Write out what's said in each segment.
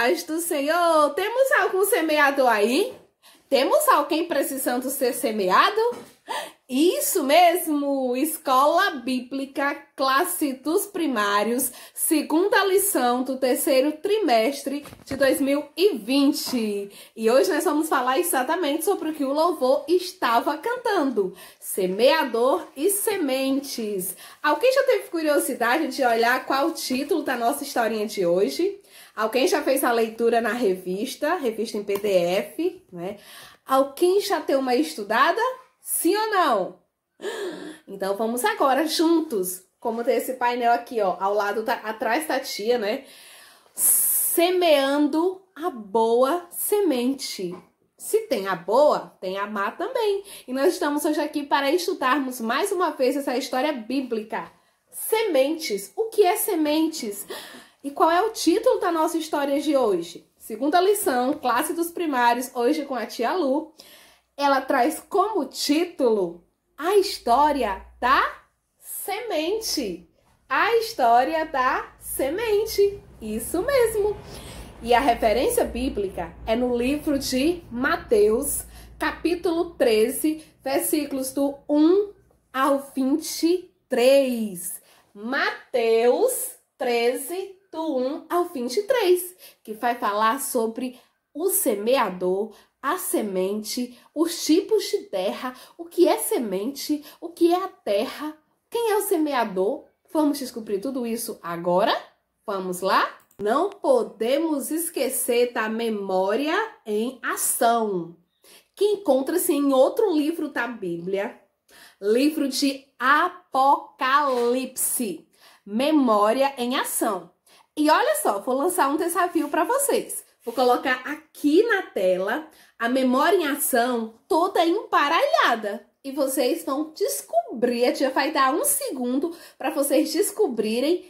paz do Senhor. Temos algum semeador aí? Temos alguém precisando ser semeado? Isso mesmo! Escola Bíblica, classe dos primários, segunda lição do terceiro trimestre de 2020. E hoje nós vamos falar exatamente sobre o que o louvor estava cantando: semeador e sementes. Alguém já teve curiosidade de olhar qual o título da nossa historinha de hoje? Alguém já fez a leitura na revista em PDF, né? Alguém já deu uma estudada? Sim ou não? Então vamos agora juntos, como tem esse painel aqui, ó, ao lado, atrás da tia, né? Semeando a boa semente. Se tem a boa, tem a má também. E nós estamos hoje aqui para estudarmos mais uma vez essa história bíblica. Sementes. O que é sementes? E qual é o título da nossa história de hoje? Segunda lição, classe dos primários, hoje com a tia Lu. Ela traz como título a história da semente. A história da semente. Isso mesmo. E a referência bíblica é no livro de Mateus, capítulo 13, versículos do 1 ao 23. Mateus 13, do 1 ao 23, que vai falar sobre o semeador, a semente, os tipos de terra, o que é semente, o que é a terra, quem é o semeador. Vamos descobrir tudo isso agora? Vamos lá? Não podemos esquecer da memória em ação, que encontra-se em outro livro da Bíblia, livro de Apocalipse. Memória em ação. E olha só, vou lançar um desafio para vocês. Vou colocar aqui na tela a memória em ação toda emparelhada. E vocês vão descobrir, a tia vai dar um segundo para vocês descobrirem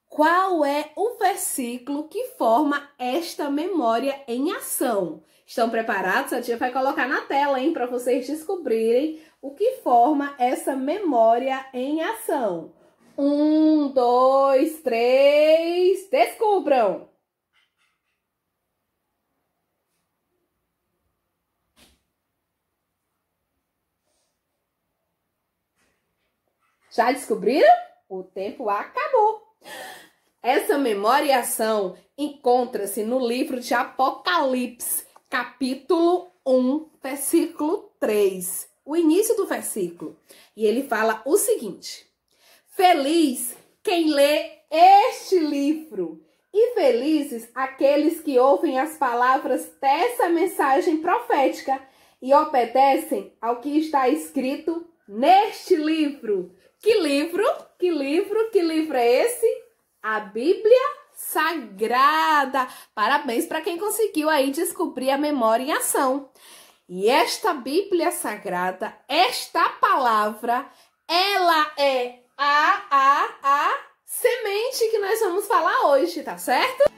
qual é o versículo que forma esta memória em ação. Estão preparados? A tia vai colocar na tela, hein, para vocês descobrirem o que forma essa memória em ação. 1, 2, 3, descubram! Já descobriram? O tempo acabou. Essa memória e ação encontra-se no livro de Apocalipse, capítulo 1, versículo 3. O início do versículo. E ele fala o seguinte: feliz quem lê este livro, e felizes aqueles que ouvem as palavras dessa mensagem profética e obedecem ao que está escrito neste livro. Que livro? Que livro? Que livro é esse? A Bíblia Sagrada. Parabéns para quem conseguiu aí descobrir a memória em ação. E esta Bíblia Sagrada, esta palavra, ela é a semente que nós vamos falar hoje, tá certo?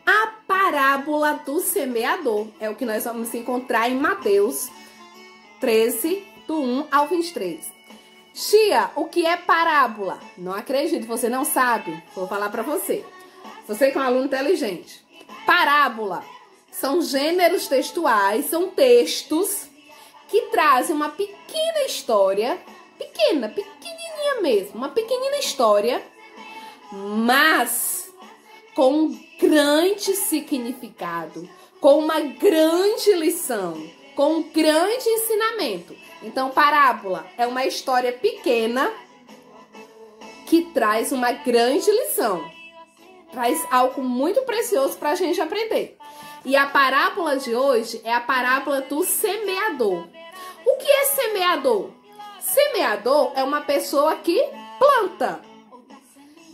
A parábola do semeador é o que nós vamos encontrar em Mateus 13, do 1 ao 23. Tia, o que é parábola? Não acredito, você não sabe. Vou falar pra você. Você que é um aluno inteligente. Parábola são gêneros textuais, são textos que trazem uma pequena história, pequenininha mesmo, uma pequenina história, mas com um grande significado, com uma grande lição, com um grande ensinamento. Então, parábola é uma história pequena que traz uma grande lição. Traz algo muito precioso para a gente aprender. E a parábola de hoje é a parábola do semeador. O que é semeador? Semeador é uma pessoa que planta.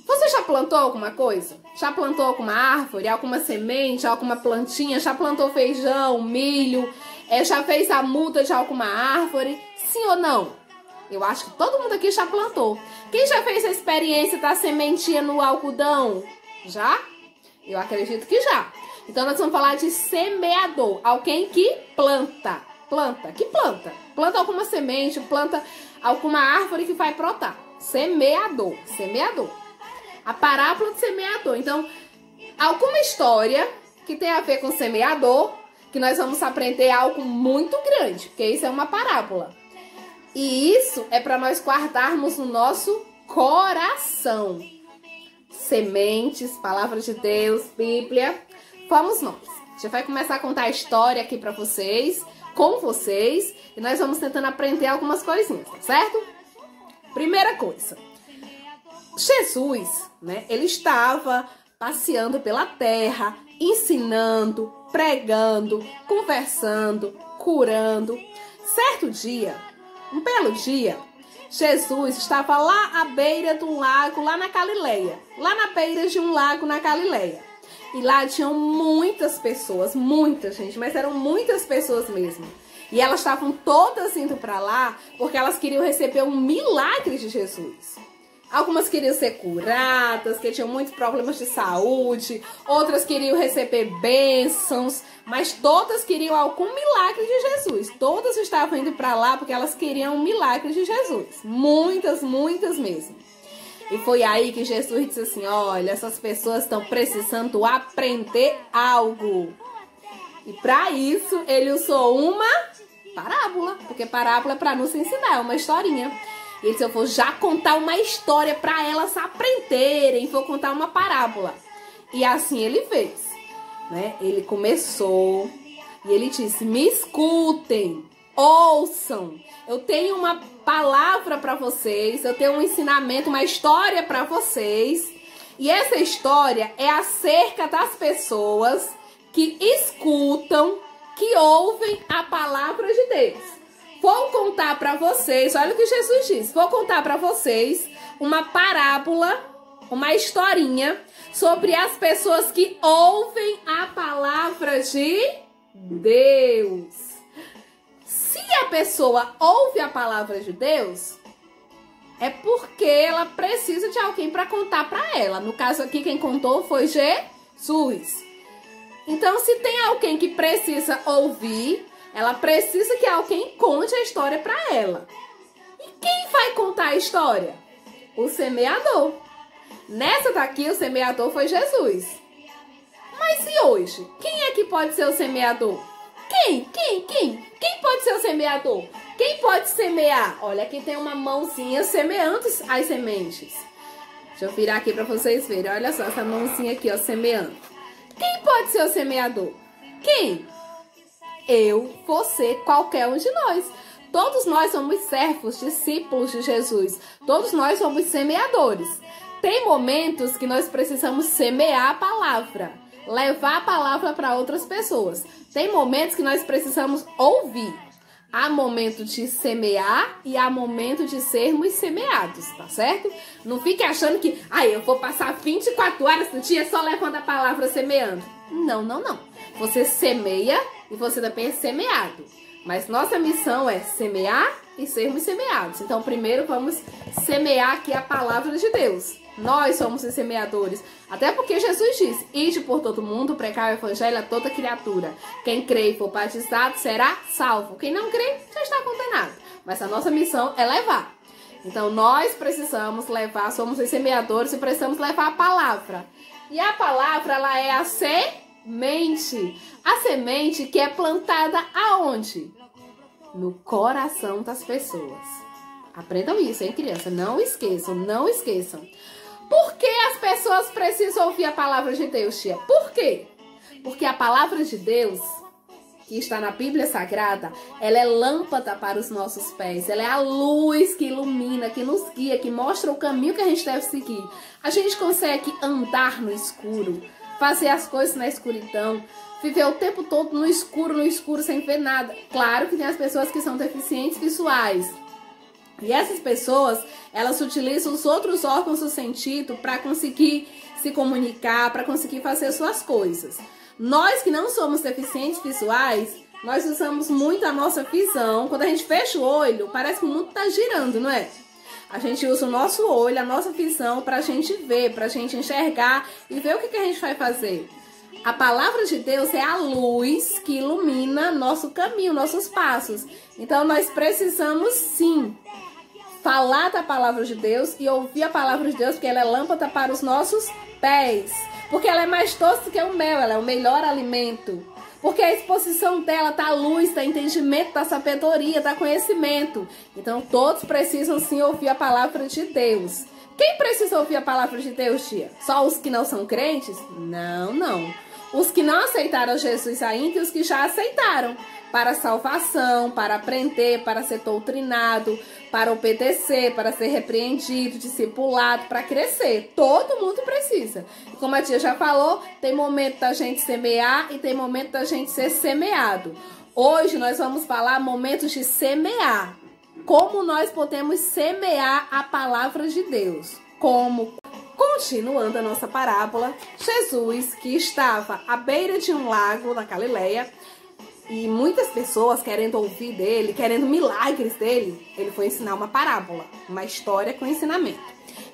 Você já plantou alguma coisa? Já plantou alguma árvore, alguma semente, alguma plantinha? Já plantou feijão, milho? Já fez a muda de alguma árvore? Sim ou não? Eu acho que todo mundo aqui já plantou. Quem já fez a experiência da sementinha no algodão? Já? Eu acredito que já. Então nós vamos falar de semeador. Alguém que planta. Planta alguma semente, planta alguma árvore que vai brotar. Semeador. A parábola do semeador. Então, alguma história que tem a ver com semeador, que nós vamos aprender algo muito grande, porque isso é uma parábola. E isso é para nós guardarmos no nosso coração. Sementes, palavra de Deus, Bíblia, vamos nós. A gente vai começar a contar a história aqui para vocês, com vocês, e nós vamos tentando aprender algumas coisinhas, tá certo? Primeira coisa, Jesus, né, ele estava passeando pela terra, ensinando, pregando, conversando, curando. Certo dia, um belo dia, Jesus estava lá à beira de um lago, lá na Galileia. Lá na beira de um lago na Galileia. E lá tinham muitas pessoas, muita gente, mas eram muitas pessoas mesmo. E elas estavam todas indo para lá porque elas queriam receber um milagre de Jesus. Algumas queriam ser curadas, que tinham muitos problemas de saúde. Outras queriam receber bênçãos. Mas todas queriam algum milagre de Jesus. Todas estavam indo para lá porque elas queriam um milagre de Jesus. Muitas, muitas mesmo. E foi aí que Jesus disse assim, olha, essas pessoas estão precisando aprender algo. E para isso, ele usou uma parábola. Porque parábola é para nos ensinar, é uma historinha. Ele disse, eu vou já contar uma história para elas aprenderem. Vou contar uma parábola. E assim ele fez. Né? Ele começou e ele disse, me escutem, ouçam. Eu tenho uma palavra para vocês, eu tenho um ensinamento, uma história para vocês. E essa história é acerca das pessoas que escutam, que ouvem a palavra de Deus. Vou contar para vocês, olha o que Jesus disse, vou contar para vocês uma parábola, uma historinha sobre as pessoas que ouvem a palavra de Deus. Se a pessoa ouve a palavra de Deus, é porque ela precisa de alguém para contar para ela. No caso aqui, quem contou foi Jesus. Então, se tem alguém que precisa ouvir, ela precisa que alguém conte a história para ela. E quem vai contar a história? O semeador. Nessa daqui, o semeador foi Jesus. Mas e hoje? Quem é que pode ser o semeador? Quem pode ser o semeador? Quem pode semear? Olha, aqui tem uma mãozinha semeando as sementes. Deixa eu virar aqui para vocês verem. Olha só, essa mãozinha aqui, ó, semeando. Quem pode ser o semeador? Quem? Eu, você, qualquer um de nós. Todos nós somos servos, discípulos de Jesus. Todos nós somos semeadores. Tem momentos que nós precisamos semear a palavra, levar a palavra para outras pessoas. Tem momentos que nós precisamos ouvir. Há momento de semear e há momento de sermos semeados, tá certo? Não fique achando que, eu vou passar 24 horas do dia só levando a palavra semeando. Não, não, não. Você semeia e você também é semeado. Mas nossa missão é semear e sermos semeados. Então, primeiro vamos semear aqui a palavra de Deus. Nós somos os semeadores. Até porque Jesus disse, ide por todo mundo, pregar o evangelho a toda criatura. Quem crê e for batizado será salvo. Quem não crê já está condenado. Mas a nossa missão é levar. Então, nós precisamos levar, somos os semeadores e precisamos levar a palavra. E a palavra, ela é a semente. A semente que é plantada aonde? No coração das pessoas. Aprendam isso, hein, criança? Não esqueçam, não esqueçam. Por que as pessoas precisam ouvir a palavra de Deus, tia? Por quê? Porque a palavra de Deus, que está na Bíblia Sagrada, ela é lâmpada para os nossos pés. Ela é a luz que ilumina, que nos guia, que mostra o caminho que a gente deve seguir. A gente consegue andar no escuro, fazer as coisas na escuridão, viver o tempo todo no escuro, sem ver nada. Claro que tem as pessoas que são deficientes visuais. E essas pessoas, elas utilizam os outros órgãos do sentido para conseguir se comunicar, para conseguir fazer suas coisas. Nós que não somos deficientes visuais, nós usamos muito a nossa visão. Quando a gente fecha o olho, parece que o mundo está girando, não é? A gente usa o nosso olho, a nossa visão para a gente ver, para a gente enxergar e ver o que a gente vai fazer. A palavra de Deus é a luz que ilumina nosso caminho, nossos passos. Então nós precisamos sim falar da palavra de Deus e ouvir a palavra de Deus, porque ela é lâmpada para os nossos pés. Porque ela é mais doce que o mel, ela é o melhor alimento. Porque a exposição dela tá luz, tá entendimento, tá sabedoria, tá conhecimento. Então todos precisam sim ouvir a palavra de Deus. Quem precisa ouvir a palavra de Deus, tia? Só os que não são crentes? Não, não. Os que não aceitaram Jesus ainda e os que já aceitaram. Para salvação, para aprender, para ser doutrinado, para obedecer, para ser repreendido, discipulado, para crescer. Todo mundo precisa. E como a tia já falou, tem momento da gente semear e tem momento da gente ser semeado. Hoje nós vamos falar momentos de semear. Como nós podemos semear a palavra de Deus? Como? Continuando a nossa parábola, Jesus, que estava à beira de um lago na Galileia, e muitas pessoas querendo ouvir dele, querendo milagres dele, ele foi ensinar uma parábola, uma história com ensinamento.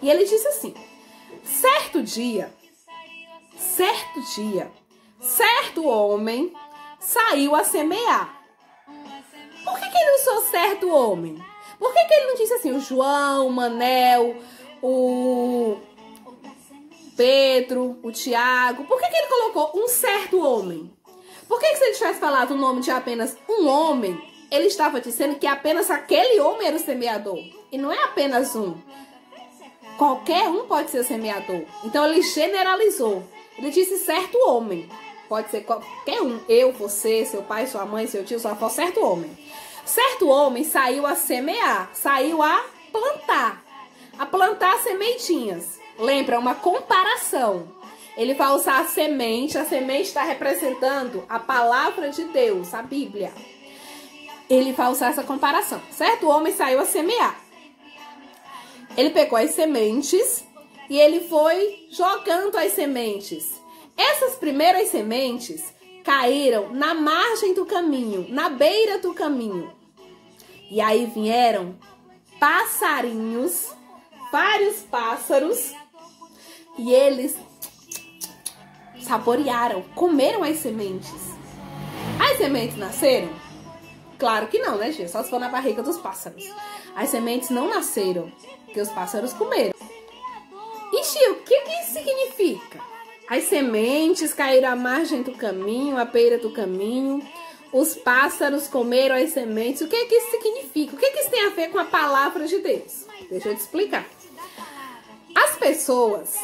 E ele disse assim: certo dia, certo homem saiu a semear. Por que ele usou certo homem? Por que ele não disse assim, o João, o Manel, o Pedro, o Tiago? Por que ele colocou um certo homem? Por que se ele tivesse falado o nome de apenas um homem, ele estava dizendo que apenas aquele homem era o semeador? E não é apenas um. Qualquer um pode ser semeador. Então ele generalizou. Ele disse certo homem. Pode ser qualquer um. Eu, você, seu pai, sua mãe, seu tio, sua avó, certo homem. Certo homem saiu a semear, saiu a plantar sementinhas. Lembra, uma comparação. Ele vai usar a semente está representando a palavra de Deus, a Bíblia. Ele vai usar essa comparação. Certo homem saiu a semear. Ele pegou as sementes e ele foi jogando as sementes. Essas primeiras sementes caíram na margem do caminho, na beira do caminho. E aí vieram passarinhos, vários pássaros, e eles saborearam, comeram as sementes. As sementes nasceram? Claro que não, né, gente? Só se for na barriga dos pássaros. As sementes não nasceram, porque os pássaros comeram. E, tio, o que isso significa? As sementes caíram à margem do caminho, à beira do caminho. Os pássaros comeram as sementes. O que isso significa? O que isso tem a ver com a palavra de Deus? Deixa eu te explicar. As pessoas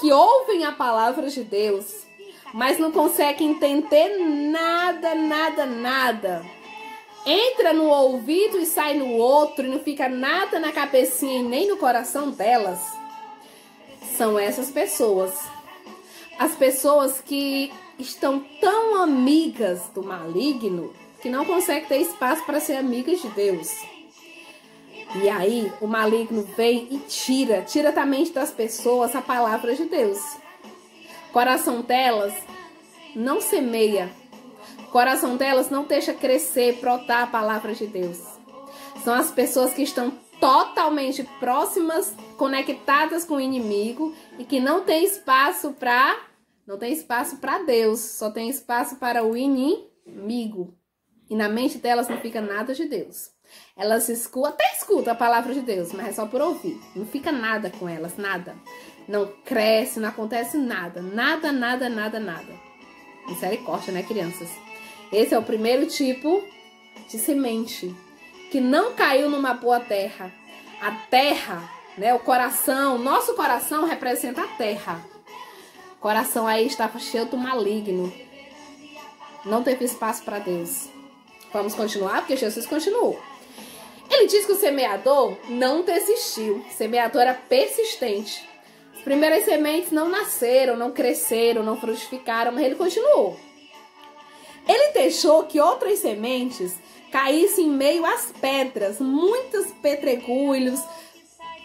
que ouvem a palavra de Deus, mas não conseguem entender nada, entra no ouvido e sai no outro, e não fica nada na cabecinha e nem no coração delas, são essas pessoas. As pessoas que estão tão amigas do maligno que não conseguem ter espaço para ser amigas de Deus. E aí o maligno vem e tira da mente das pessoas a palavra de Deus. O coração delas não semeia. O coração delas não deixa crescer, brotar a palavra de Deus. São as pessoas que estão totalmente próximas, conectadas com o inimigo e que não tem espaço para Deus, só tem espaço para o inimigo. E na mente delas não fica nada de Deus. Elas até escutam a palavra de Deus, mas é só por ouvir. Não fica nada com elas, nada. Não cresce, não acontece nada. Nada. Misericórdia, né, crianças? Esse é o primeiro tipo de semente que não caiu numa boa terra. A terra, né, o coração, nosso coração representa a terra. O coração aí estava cheio do maligno. Não teve espaço para Deus. Vamos continuar, porque Jesus continuou. Ele diz que o semeador não desistiu. O semeador era persistente. As primeiras sementes não nasceram, não cresceram, não frutificaram, mas ele continuou. Ele deixou que outras sementes caíssem em meio às pedras, muitos pedregulhos,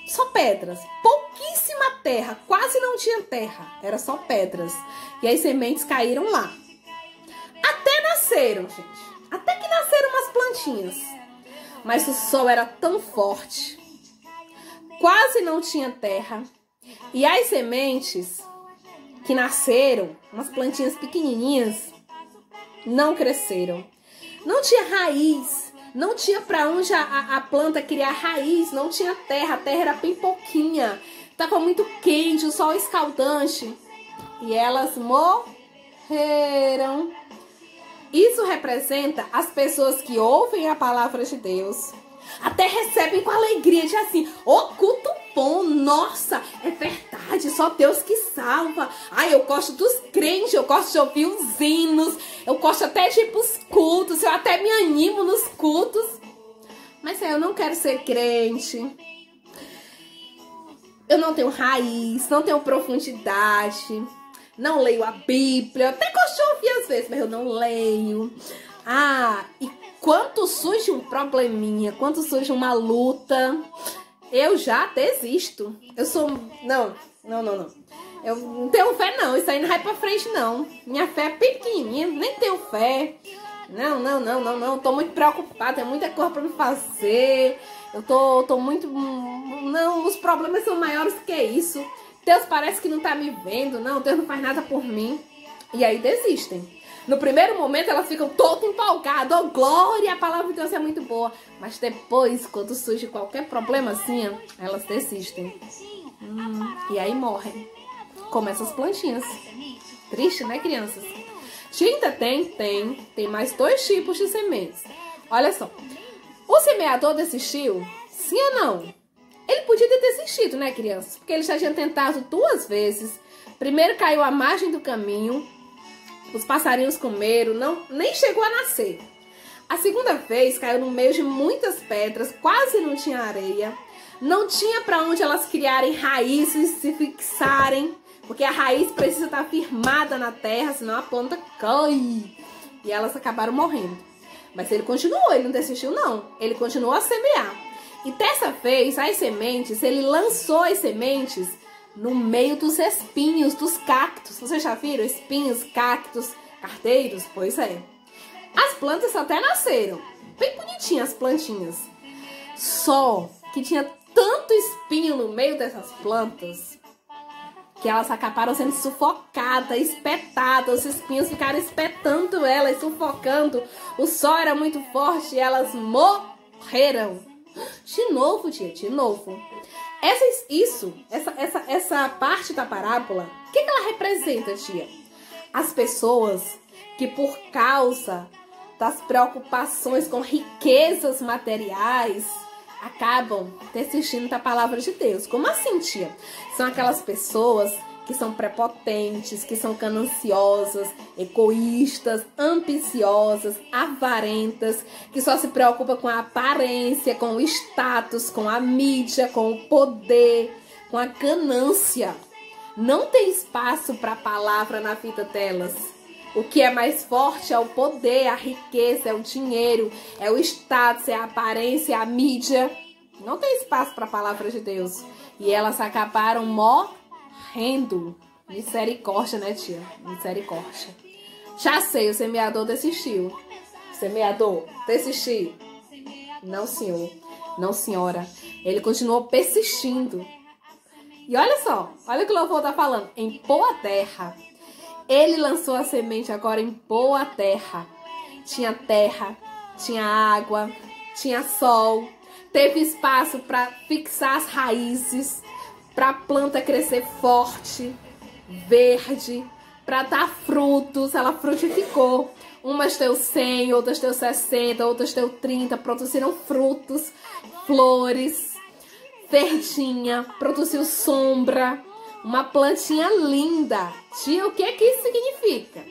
só pedras, pouquíssima terra, quase não tinha terra, era só pedras. E as sementes caíram lá. Até nasceram, gente. Até que nasceram umas plantinhas. Mas o sol era tão forte, quase não tinha terra. E as sementes que nasceram, umas plantinhas pequenininhas, não cresceram. Não tinha raiz, Não tinha para onde a planta criar raiz, não tinha terra, a terra era bem pouquinha. Tava muito quente, o sol escaldante. E elas morreram. Isso representa as pessoas que ouvem a palavra de Deus, até recebem com alegria, de assim, culto bom, nossa, é verdade, só Deus que salva. Ai, eu gosto dos crentes, eu gosto de ouvir os hinos, eu gosto até de ir pros cultos, eu até me animo nos cultos. Mas eu não quero ser crente. Eu não tenho raiz, não tenho profundidade, não leio a Bíblia, eu até gosto de ouvir às vezes, mas eu não leio. E quando surge um probleminha, quando surge uma luta, eu já desisto. Eu sou... Não. Eu não tenho fé, não. Isso aí não vai pra frente, não. Minha fé é pequenininha, nem tenho fé. Não. Tô muito preocupada, tem muita coisa pra me fazer. Eu tô muito... Não, os problemas são maiores que isso. Deus parece que não tá me vendo. Não, Deus não faz nada por mim. E aí desistem. No primeiro momento elas ficam todo empolgadas. Oh, glória, a palavra de Deus é muito boa. Mas depois, quando surge qualquer problema assim, elas desistem. E aí morrem. Como essas plantinhas. Triste, né, crianças? Ainda tem mais 2 tipos de sementes. Olha só. O semeador desistiu? Sim ou não? Ele podia ter desistido, né, crianças? Porque ele já tinha tentado 2 vezes. Primeiro caiu à margem do caminho. Os passarinhos comeram, nem chegou a nascer. A segunda vez caiu no meio de muitas pedras, quase não tinha areia. Não tinha para onde elas criarem raízes, se fixarem. Porque a raiz precisa estar firmada na terra, senão a planta cai. E elas acabaram morrendo. Mas ele continuou, ele não desistiu não. Ele continuou a semear. E dessa vez, as sementes, ele lançou as sementes no meio dos espinhos, dos cactos. Vocês já viram? Espinhos, cactos, carteiros? Pois é. As plantas até nasceram. Bem bonitinhas as plantinhas. Só que tinha tanto espinho no meio dessas plantas que elas acabaram sendo sufocadas, espetadas. Os espinhos ficaram espetando elas, sufocando. O sol era muito forte e elas morreram. De novo, tia, de novo. Essa parte da parábola, o que ela representa, tia? As pessoas que por causa das preocupações com riquezas materiais acabam desistindo da palavra de Deus. Como assim, tia? São aquelas pessoas que são prepotentes, que são gananciosas, egoístas, ambiciosas, avarentas, que só se preocupam com a aparência, com o status, com a mídia, com o poder, com a ganância. Não tem espaço para a palavra na vida delas. O que é mais forte é o poder, a riqueza, é o dinheiro, é o status, é a aparência, é a mídia. Não tem espaço para a palavra de Deus. E elas acabaram morrendo. Misericórdia, né, tia? Misericórdia. Já sei, o semeador desistiu. Semeador, desistiu. Não, senhor. Não, senhora. Ele continuou persistindo. E olha só, olha o que o louvor tá falando. Em boa terra. Ele lançou a semente agora em boa terra. Tinha água, tinha sol. Teve espaço para fixar as raízes, para a planta crescer forte, verde, para dar frutos. Ela frutificou. Umas deu 100, outras deu 60, outras deu 30. Produziram frutos, flores, verdinha, produziu sombra. Uma plantinha linda. Tia, o que é que isso significa?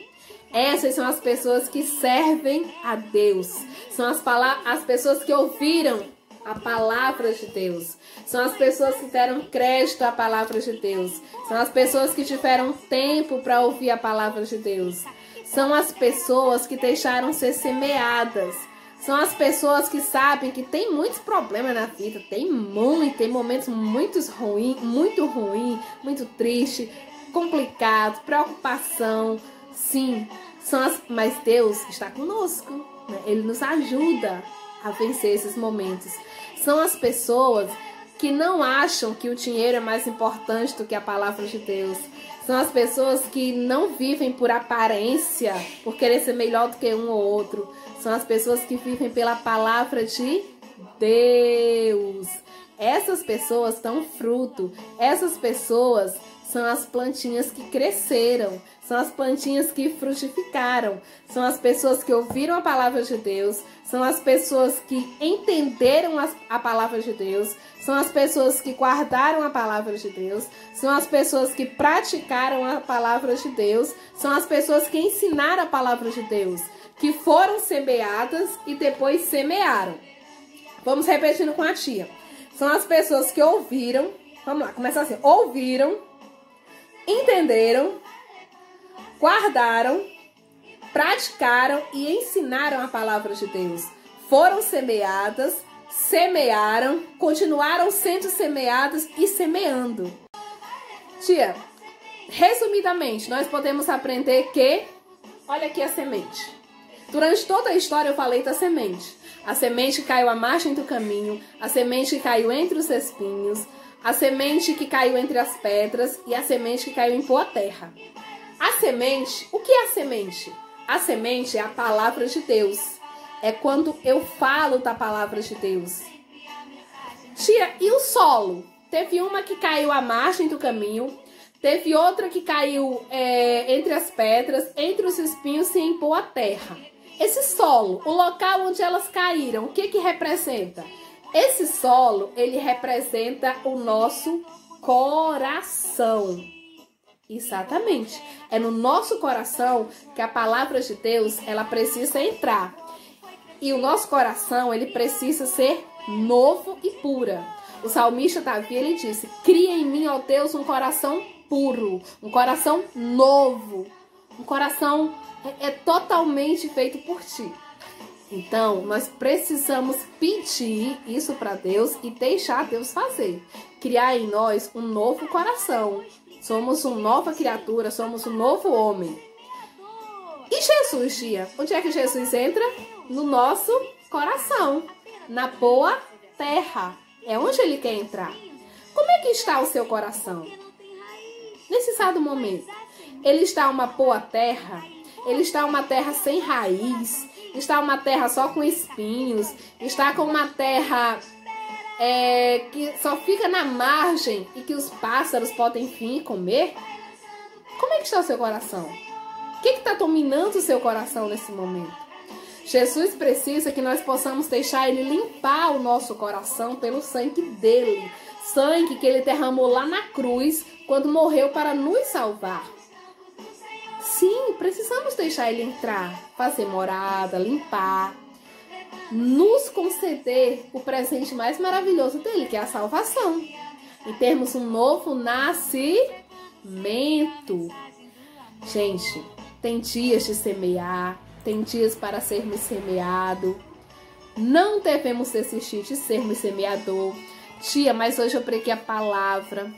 Essas são as pessoas que servem a Deus. São as pessoas que ouviram a palavra de Deus. São as pessoas que deram crédito à palavra de Deus. São as pessoas que tiveram tempo para ouvir a palavra de Deus. São as pessoas que deixaram ser semeadas. São as pessoas que sabem que tem muitos problemas na vida. Tem momentos muito ruim, muito triste, complicado, preocupação. Sim, mas Deus está conosco, né? Ele nos ajuda a vencer esses momentos. São as pessoas que não acham que o dinheiro é mais importante do que a palavra de Deus. São as pessoas que não vivem por aparência, por querer ser melhor do que um ou outro. São as pessoas que vivem pela palavra de Deus. Essas pessoas dão fruto. Essas pessoas são as plantinhas que cresceram. São as plantinhas que frutificaram. São as pessoas que ouviram a palavra de Deus. São as pessoas que entenderam a palavra de Deus. São as pessoas que guardaram a palavra de Deus. São as pessoas que praticaram a palavra de Deus. São as pessoas que ensinaram a palavra de Deus. Que foram semeadas e depois semearam. Vamos repetindo com a tia. São as pessoas que ouviram. Vamos lá, começa assim. Ouviram, entenderam, guardaram, praticaram e ensinaram a palavra de Deus. Foram semeadas, semearam, continuaram sendo semeadas e semeando. Tia, resumidamente, nós podemos aprender que, olha aqui a semente. Durante toda a história eu falei da semente. A semente que caiu à margem do caminho, a semente que caiu entre os espinhos, a semente que caiu entre as pedras e a semente que caiu em boa terra. A semente, o que é a semente? A semente é a palavra de Deus. É quando eu falo da palavra de Deus. Tia, e o solo? Teve uma que caiu à margem do caminho, teve outra que caiu entre as pedras, entre os espinhos e em boa terra. Esse solo, o local onde elas caíram, o que representa? Esse solo, ele representa o nosso coração. Exatamente. É no nosso coração que a palavra de Deus, ela precisa entrar. E o nosso coração, ele precisa ser novo e pura. O salmista Davi, ele disse: cria em mim, ó Deus, um coração puro, um coração novo, um coração totalmente feito por ti. Então, nós precisamos pedir isso para Deus e deixar Deus fazer. Criar em nós um novo coração. Somos uma nova criatura, somos um novo homem. E Jesus, tia? Onde é que Jesus entra? No nosso coração. Na boa terra. É onde ele quer entrar. Como é que está o seu coração? Nesse exato momento. Ele está uma boa terra? Ele está uma terra sem raiz? Está uma terra só com espinhos? Está com uma terra que só fica na margem e que os pássaros podem vir comer? Como é que está o seu coração? O que está dominando o seu coração nesse momento? Jesus precisa que nós possamos deixar ele limpar o nosso coração pelo sangue dele. Sangue que ele derramou lá na cruz quando morreu para nos salvar. Sim, precisamos deixar ele entrar, fazer morada, limpar, nos conceder o presente mais maravilhoso dele, que é a salvação. E termos um novo nascimento. Gente, tem dias de semear, tem dias para sermos semeados. Não devemos desistir de sermos semeador. Tia, mas hoje eu preguei a palavra.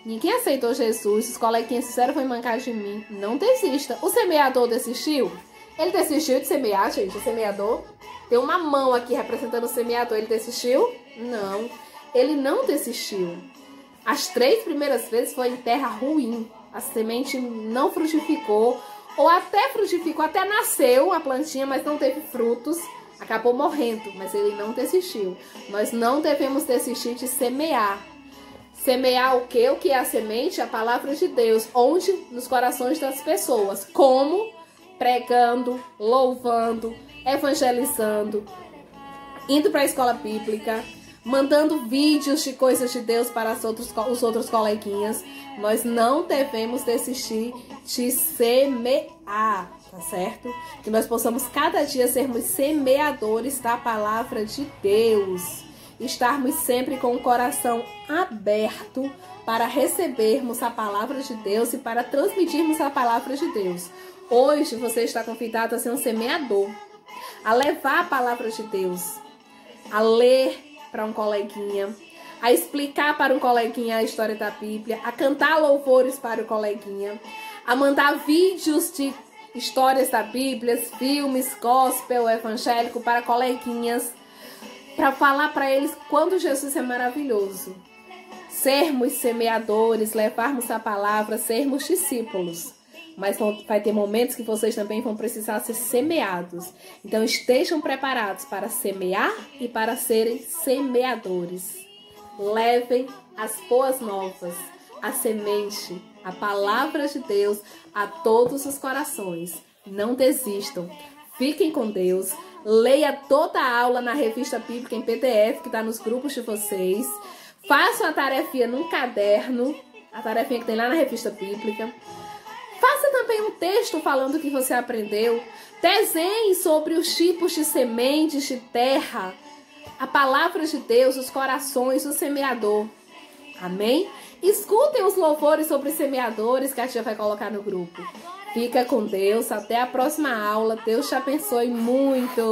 Ninguém aceitou Jesus, os coleguinhas fizeram foi mancar de mim. Não desista. O semeador desistiu? Ele desistiu de semear, gente, o semeador. Tem uma mão aqui representando o semeador. Ele desistiu? Não. Ele não desistiu. As 3 primeiras vezes foi em terra ruim. A semente não frutificou. Ou até frutificou, até nasceu a plantinha, mas não teve frutos. Acabou morrendo, mas ele não desistiu. Nós não devemos desistir de semear. Semear o quê? O que é a semente? A palavra de Deus. Onde? Nos corações das pessoas. Como? Pregando, louvando, evangelizando, indo para a escola bíblica, mandando vídeos de coisas de Deus para os outros coleguinhas. Nós não devemos desistir de semear, tá certo? Que nós possamos cada dia sermos semeadores da palavra de Deus. Estarmos sempre com o coração aberto para recebermos a palavra de Deus e para transmitirmos a palavra de Deus. Hoje você está convidado a ser um semeador, a levar a palavra de Deus, a ler para um coleguinha, a explicar para um coleguinha a história da Bíblia, a cantar louvores para o coleguinha, a mandar vídeos de histórias da Bíblia, filmes, gospel, evangélico para coleguinhas, para falar para eles quando Jesus é maravilhoso. sermos semeadores, levarmos a palavra, sermos discípulos. Mas vai ter momentos que vocês também vão precisar ser semeados. Então estejam preparados para semear e para serem semeadores. Levem as boas novas, a semente, a palavra de Deus a todos os corações. Não desistam. Fiquem com Deus. Leia toda a aula na revista bíblica em PDF que está nos grupos de vocês. Façam a tarefinha num caderno, a tarefinha que tem lá na revista bíblica. Faça também um texto falando o que você aprendeu. Desenhe sobre os tipos de sementes de terra, a palavra de Deus, os corações do semeador. Amém? Escutem os louvores sobre semeadores que a tia vai colocar no grupo. Fica com Deus. Até a próxima aula. Deus te abençoe muito.